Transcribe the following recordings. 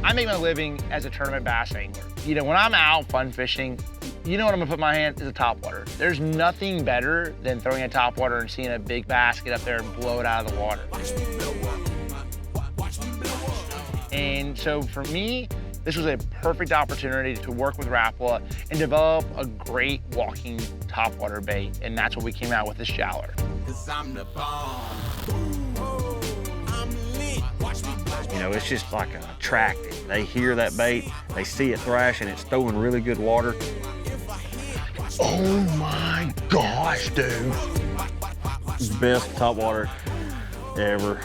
I make my living as a tournament bass angler. You know, when I'm out fun fishing, you know what I'm gonna put in my hand is a topwater. There's nothing better than throwing a topwater and seeing a big bass get up there and blow it out of the water. And so for me, this was a perfect opportunity to work with Rapala and develop a great walking topwater bait. And that's what we came out with this Jowler. You know, it's just like attractive. They hear that bait, they see it thrashing, it's throwing really good water. Oh my gosh, dude. Best topwater ever.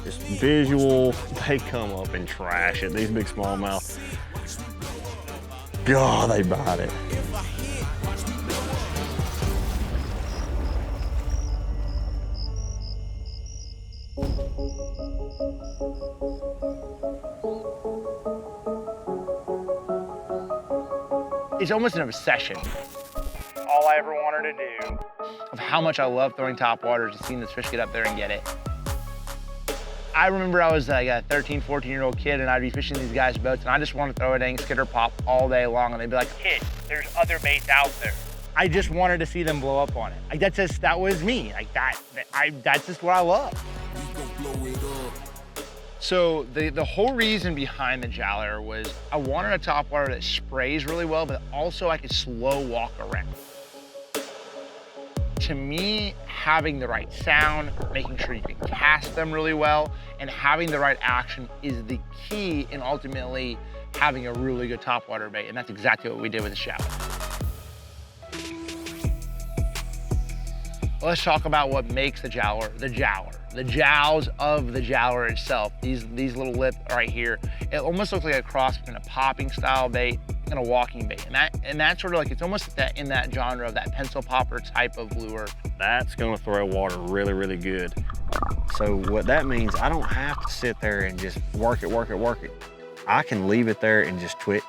Just visual, they come up and trash it. These big smallmouth, God, they bite it. It's almost an obsession. All I ever wanted to do, of how much I love throwing topwaters and seeing this fish get up there and get it. I remember I was like a 13, 14-year-old kid and I'd be fishing these guys' boats and I just wanted to throw a dang skitter pop all day long and they'd be like, kid, there's other baits out there. I just wanted to see them blow up on it. Like that was me. Like that's just what I love. So the whole reason behind the Jowler was I wanted a topwater that sprays really well, but also I could slow walk around. To me, having the right sound, making sure you can cast them really well, and having the right action is the key in ultimately having a really good topwater bait, and that's exactly what we did with the Jowler. Let's talk about what makes the Jowler the Jowler. The jowls of the Jowler itself, these little lips right here, it almost looks like a cross between a popping style bait and a walking bait. And that's sort of like, it's almost that in that genre of that pencil popper type of lure. That's gonna throw water really, really good. So what that means, I don't have to sit there and just work it. I can leave it there and just twitch,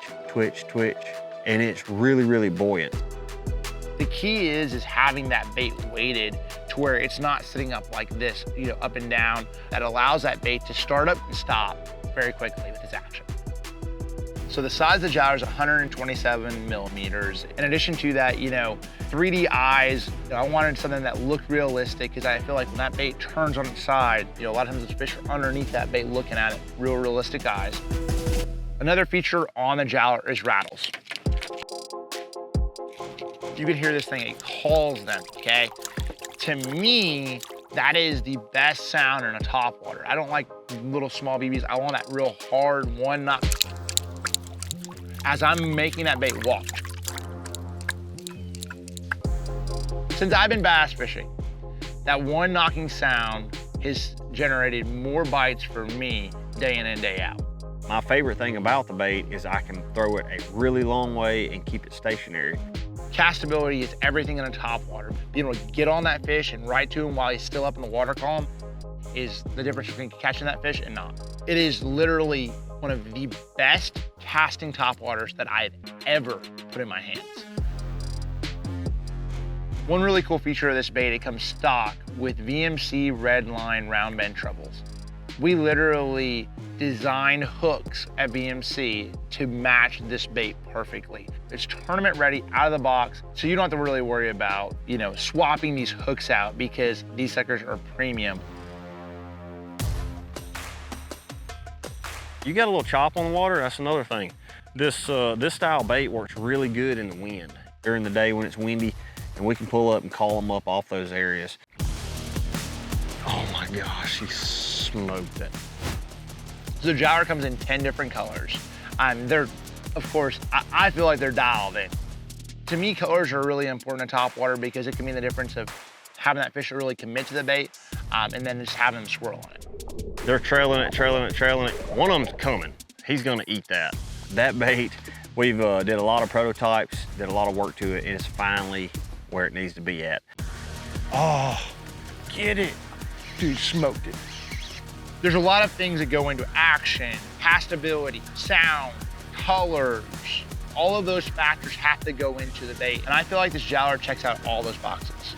and it's really, really buoyant. The key is having that bait weighted to where it's not sitting up like this, you know, up and down. That allows that bait to start up and stop very quickly with its action. So the size of the Jowler is 127 millimeters. In addition to that, you know, 3D eyes, you know, I wanted something that looked realistic because I feel like when that bait turns on its side, you know, a lot of times the fish are underneath that bait looking at it, real realistic eyes. Another feature on the Jowler is rattles. You can hear this thing, it calls them, okay? To me, that is the best sound in a topwater. I don't like little small BBs. I want that real hard one knock. As I'm making that bait walk. Since I've been bass fishing, that one knocking sound has generated more bites for me day in and day out. My favorite thing about the bait is I can throw it a really long way and keep it stationary. Castability is everything in a topwater. Being able to get on that fish and right to him while he's still up in the water column is the difference between catching that fish and not. It is literally one of the best casting topwaters that I've ever put in my hands. One really cool feature of this bait, it comes stock with VMC red line round bend trebles. We literally designed hooks at VMC to match this bait perfectly. It's tournament ready out of the box, so you don't have to really worry about, you know, swapping these hooks out because these suckers are premium. You got a little chop on the water, that's another thing. This style bait works really good in the wind. During the day when it's windy, and we can pull up and call them up off those areas. Oh my gosh, he smoked it. So the Jowler comes in 10 different colors. They're, of course, I feel like they're dialed in. To me, colors are really important in topwater because it can mean the difference of having that fish really commit to the bait and then just having them swirl on it. They're trailing it. One of them's coming. He's gonna eat that. That bait, we've did a lot of prototypes, did a lot of work to it, and it's finally where it needs to be at. Oh, get it. Dude, smoked it. There's a lot of things that go into action, castability, sound, colors. All of those factors have to go into the bait. And I feel like this Jowler checks out all those boxes.